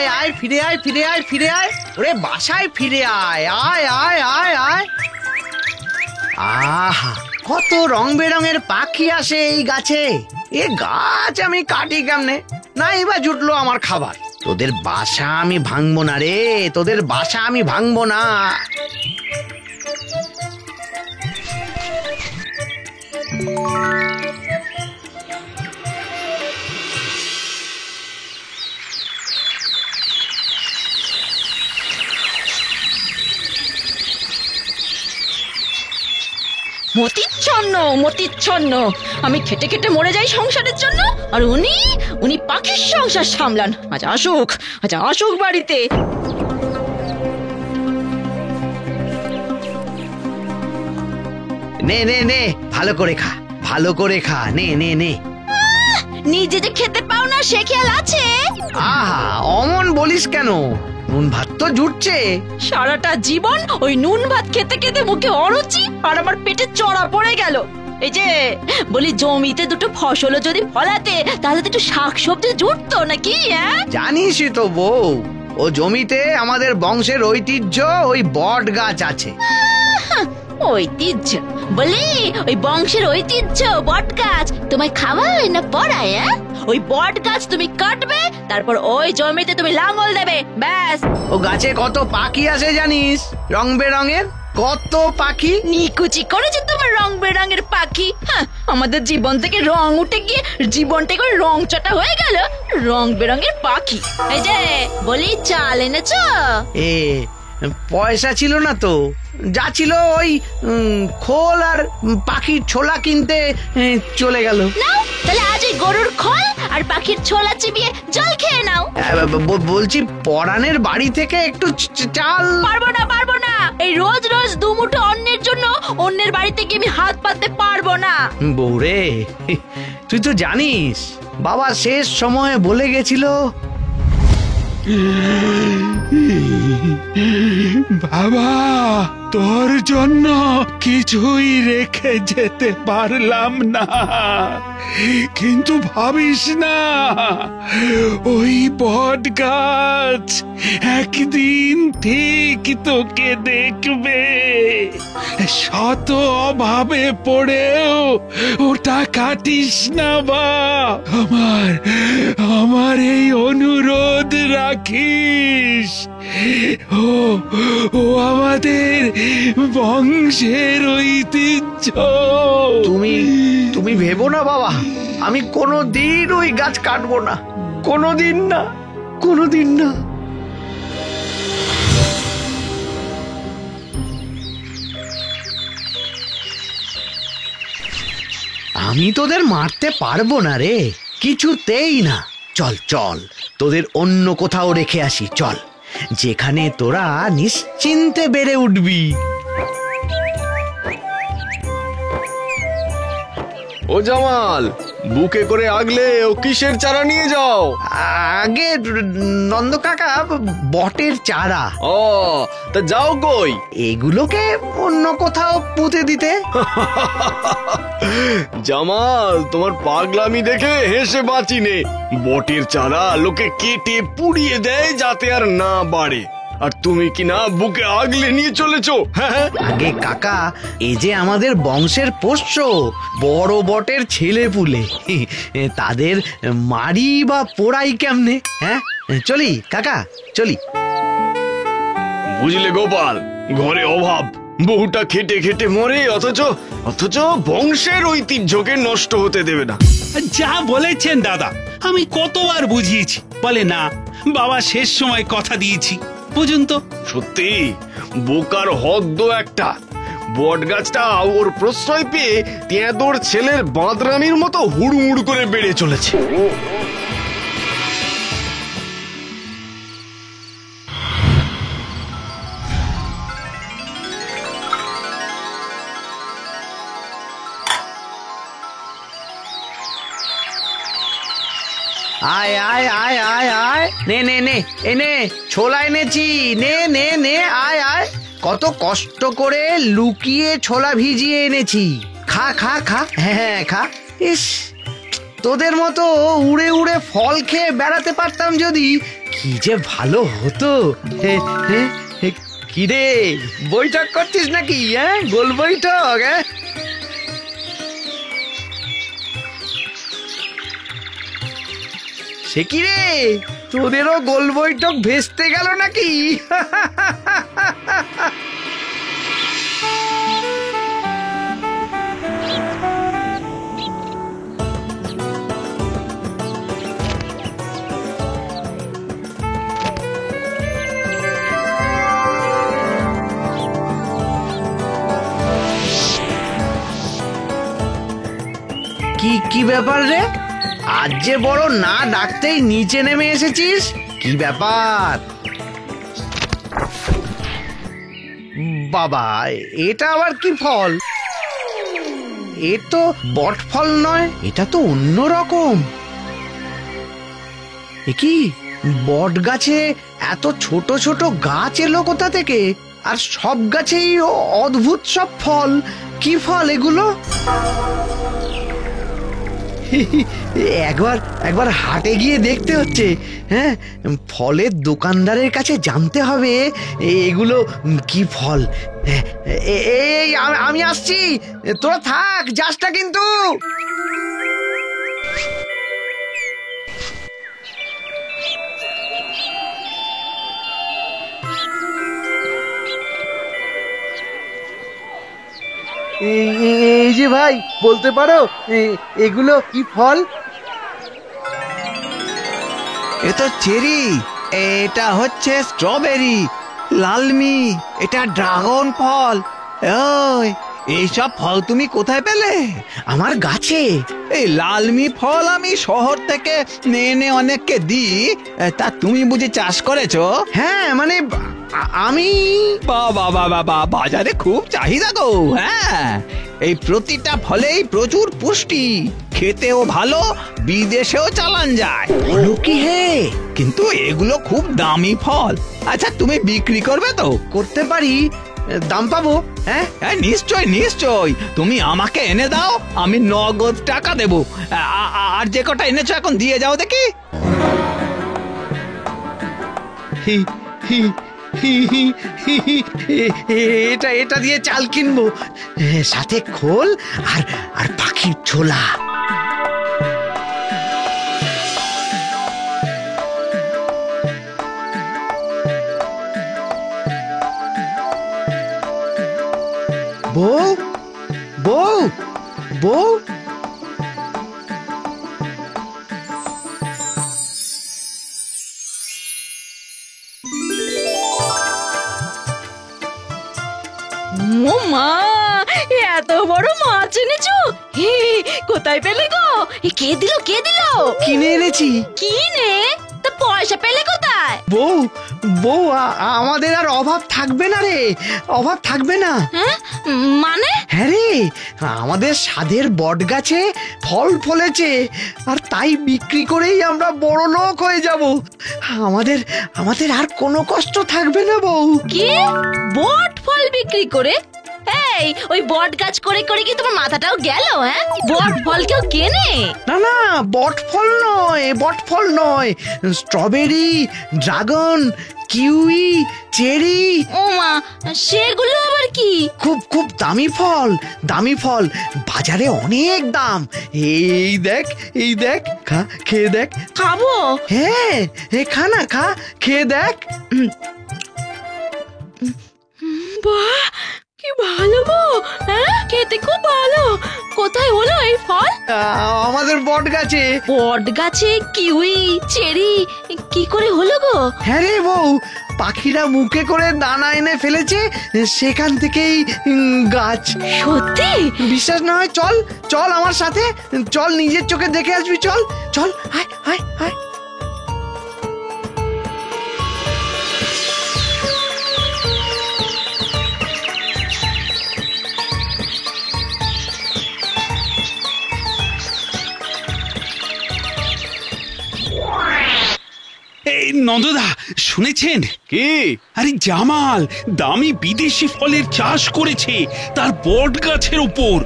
আয় আয় ফিরে আয় ফিরে আয় ফিরে আয়, ওরে বাসায় ফিরে আয় আয় আয় আয় আয়। আহা, কত রং বেরঙের পাখি আসে এই গাছে। এ গাছ আমি কাটি কেমনে, না এবার জুটলো আমার খাবার। তোদের বাসা আমি ভাঙবো না রে, তোদের বাসা আমি ভাঙবো না। মতিচ্ছন্ন, আমি খেটে খেটে মরে যাই সংসারের জন্য, আর উনি পাখির সংসার সামলান। আচ্ছা আসুক বাড়িতে। নে নে নে, ভালো করে খা, নে নে নে। নিজে যে খেতে পাও না সে খেয়াল আছে? আহা, অমন বলিস কেন, নুন ভাত তো জুটছে। সারাটা জীবন ওই নুন ভাত খেতে খেতে মুখে অরুচি, আর আমার পেটে চড়া পড়ে গেল। এই যে বলি, জমিতে দুটো ফসলও যদি ফলাতে তাহলে তো একটু শাকসবজি জুটতো নাকি? জানিসই তো বউ, ও জমিতে আমাদের বংশের ঐতিহ্য ওই বট গাছ আছে। ঐতিহ্য বলি, ওই বংশের ঐতিহ্য বট গাছ তোমায় খাওয়ায় না পড়ায়? ওই বট গাছ তুমি কাটবে, তারপর ওই জমিতে তুমি লাঙল দেবে, ব্যাস। ও গাছে কত পাখি আসে জানিস, রং বেরঙের কত পাখি। নিকুচি করেছে তোমার রং বেরঙের পাখি। আমাদের জীবন থেকে রং উঠে গিয়ে জীবনটা করে রং চটা হয়ে গেল। রং বেরঙের পাখি। এই যে বলি, চাল এনেছো? পয়সা ছিল না তো, যা ছিল ওই খোল আর পাখির ছোলা কিনতে চলে গেল। নাও তাহলে আজ ওই গরুর খোল আর পাখির ছোলা চিবিয়ে জল খেয়ে নাও। বলছি, পরাণের বাড়ি থেকে একটু চাল। পারবো না, এই রোজ রোজ দুমুঠো অন্যের জন্য অন্যের বাড়িতে গিয়ে আমি হাত পাততে পারবো না। বউরে, তুই তো জানিস বাবা শেষ সময়ে বলে গেছিল, বাবা তোর জন্য কিছুই রেখে যেতে পারলাম না, কিন্তু ভাবিস না, ওই বট গাছ একদিন ঠিক তোকে দেখবে। শত অভাবে পড়েও ওটা কাটিস না বা, আমার এই অনুরোধ রাখিস। ও আমাদের বংশের ঐতিহ্য। তুমি ভেবো না বাবা, আমি কোনোদিন ওই গাছ কাটবো না, কোনোদিন না। আমি তোদের মারতে পারবো না রে, কিছুতেই না। চল তোদের অন্য কোথাও রেখে আসি, চল, যেখানে তোরা নিশ্চিন্তে বেড়ে উঠবি। ও জামাল, বুকে করে আগলে ও কিসের চারা নিয়ে যাও? আগে নন্দ কাকা, বটের চারা। ও তা যাও কই? এগুলোকে অন্য কোথাও পুঁতে দিতে। জামাল, তোমার পাগলামি দেখে হেসে বাঁচি নে। বটের চারা লোকে কেটে পুড়িয়ে দেয় যাতে আর না বাড়ে, আর তুমি কি না বুকে আগলে নিয়ে চলেছো? আগে কাকা, এই যে আমাদের বংশের পোষ্য বড় বটের ছেলে পুলে, তাদের মারি বা পোড়াই কেমনে? চলি কাকা, চলি। বুঝলে গোপাল, ঘরে অভাব, বহুটা খেটে খেটে মরে, অথচ বংশের ঐতিহ্যকে নষ্ট হতে দেবে না। যা বলেছেন দাদা, আমি কতবার বুঝিয়েছি, বলে না বাবা শেষ সময় কথা দিয়েছি, বুঝুন তো। সত্যি বোকার হদ্দ একটা। বট গাছটা ওর প্রশ্রয় পেয়ে তেঁদোর ছেলের বাঁদরামির মতো হুড়মুড় করে বেড়ে চলেছে। আয় আয় আয় আয় আয়, নে ছোলা এনেছি, নে আয় আয়। কত কষ্ট করে লুকিয়ে ছোলা ভিজিয়ে এনেছি, খা খা খা, হ্যাঁ খা। ইস, তোদের মতো উড়ে উড়ে ফল খেয়ে বেড়াতে পারতাম যদি, কি যে ভালো হতো। কি রে, বৈঠক করছিস নাকি? হ্যাঁ, গোল বৈঠক। হ্যাঁ, সে কি রে, তোদেরও গোল বৈঠক ভেস্তে গেল নাকি? কি ব্যাপার রে, আজ যে বড় না ডাকতেই নিচে নেমে এসেছিস, কি ব্যাপার? বাবা, এটা আবার কি ফল? এ তো বট ফল নয়, এটা তো অন্য রকম। এ কি, বট গাছে এত ছোট ছোট গাছ এলো কোথা থেকে? আর সব গাছেই অদ্ভুত সব ফল। কি ফল এগুলো? একবার হাটে গিয়ে দেখতে হচ্ছে। হ্যাঁ, ফলের দোকানদারের কাছে জানতে হবে এগুলো কি ফল। এই আমি আসছি, তোরা থাক, যাস না কিন্তু। এই যে ভাই, বলতে পারো এগুলো কি ফল? এ তো চেরি, এটা হচ্ছে স্ট্রবেরি, লালমি এটা ড্রাগন ফল। ওই এইসব ফল তুমি কোথায় পেলে? আমার গাছে। এই লালমি ফল আমি শহর থেকে এনে অনেককে দিই, তা তুমি বুঝি চাষ করেছো? হ্যাঁ, মানে আমি। বাবা বাবা বাবা, বাজারে খুব চাহিদা গো। হ্যাঁ, এই প্রতিটা ফলেই প্রচুর পুষ্টি, খেতেও ভালো, বিদেশেও চালান যায়। বলো কি হে? কিন্তু এগুলো খুব দামি ফল। আচ্ছা, তুমি বিক্রি করবে তো? করতে পারি, দাম পাবো? হ্যাঁ, নিশ্চয় নিশ্চয়, তুমি আমাকে এনে দাও, আমি নগদ টাকা দেবো। আর যে কটা এনেছো এখন দিয়ে যাও দেখি। এটা দিয়ে চাল কিনবো, সাথে খোল আর পাখির ছোলা। বউ, বউ, বউ, মা, এত বড় মাছ এনেছো? কোথায় পেলে গো? কে দিল? কিনে এনেছি। কিনে? তা পয়সা পেলে কোথায়? বউ, বউ, আমাদের আর অভাব থাকবে না রে, অভাব থাকবে না। হ্যাঁ, মানে? হ্যাঁ রে, আমাদের সাধের বট গাছে ফল ফলেছে, আর তাই বিক্রি করেই আমরা বড় লোক হয়ে যাব। আমাদের আর কোনো কষ্ট থাকবে না বউ। কি, বট ফল বিক্রি করে? এই, ওই বট গাছ করে করে কি তোমার মাথাটাও গেল? হ্যাঁ, বট ফল কেউ কেনে? না না, বট ফল নয়, স্ট্রবেরি, ড্রাগন, কিউই, চেরি। ও মা, সেগুলো আবার কি? খুব খুব দামি ফল, বাজারে অনেক দাম। এই দেখ, খা, খেয়ে দেখ। খাবো? হ্যাঁ, খা না, খা, খেয়ে দেখ। বাহ, কি ভালো গো! হ্যাঁ, খেতে খুব ভালো। কোথায় হলো এই ফল? আমাদের বট গাছে। বট গাছে কিউই, চেরি কি করে হলো গো? হ্যাঁ রে বউ, পাখিরা মুখে করে দানা এনে ফেলেছে, সেখান থেকেই গাছ। সত্যি? বিশ্বাস না হয় চল আমার সাথে, চল, নিজের চোখে দেখে আসবি। চল, আয় আয় আয়। এই নন্দদা, শুনেছেন? কি? আরে জামাল দামি বিদেশি ফলের চাষ করেছে তার বট গাছের উপর।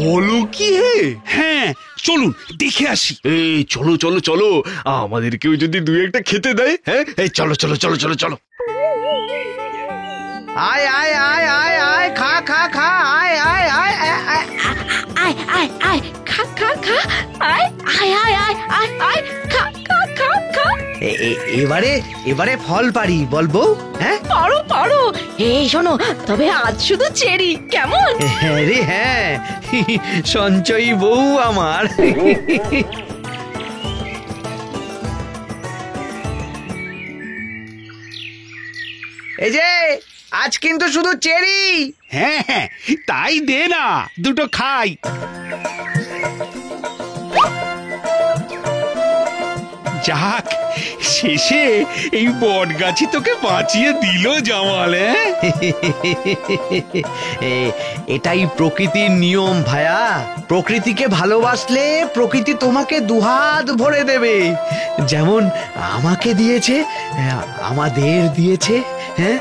বলো কি হে? হ্যাঁ, চলুন দেখে আসি। এই চলো চলো চলো, আমাদেরকেও যদি দুই একটা খেতে দেয়। হ্যাঁ, এই চলো চলো চলো চলো চলো। আয় আয় আয় আয় আয়, খা খা খা, আয় আয় আয় আয় আয়। আয় আয় আয়, খা খা খা, আয় আয় আয় আয় আয় আয়, খা খা খা খা। এবারে এবারে ফল পারি বলবো। হ্যাঁ পারো পারো। এই শোনো, তবে আজ শুধু চেরি, কেমন? হ্যাঁ রে হ্যাঁ, সঞ্চয়ী বউ আমার। এই যে আজ কিন্তু শুধু চেরি। হ্যাঁ হ্যাঁ, তাই দে না, দুটো খাই। যাক, শেষে এই বট গাছই তোকে বাঁচিয়ে দিল জামাল। এটাই প্রকৃতির নিয়ম ভায়া। প্রকৃতিকে ভালোবাসলে প্রকৃতি তোমাকে দুহাত ভরে দেবে, যেমন আমাকে দিয়েছে, আমাদের দিয়েছে। হ্যাঁ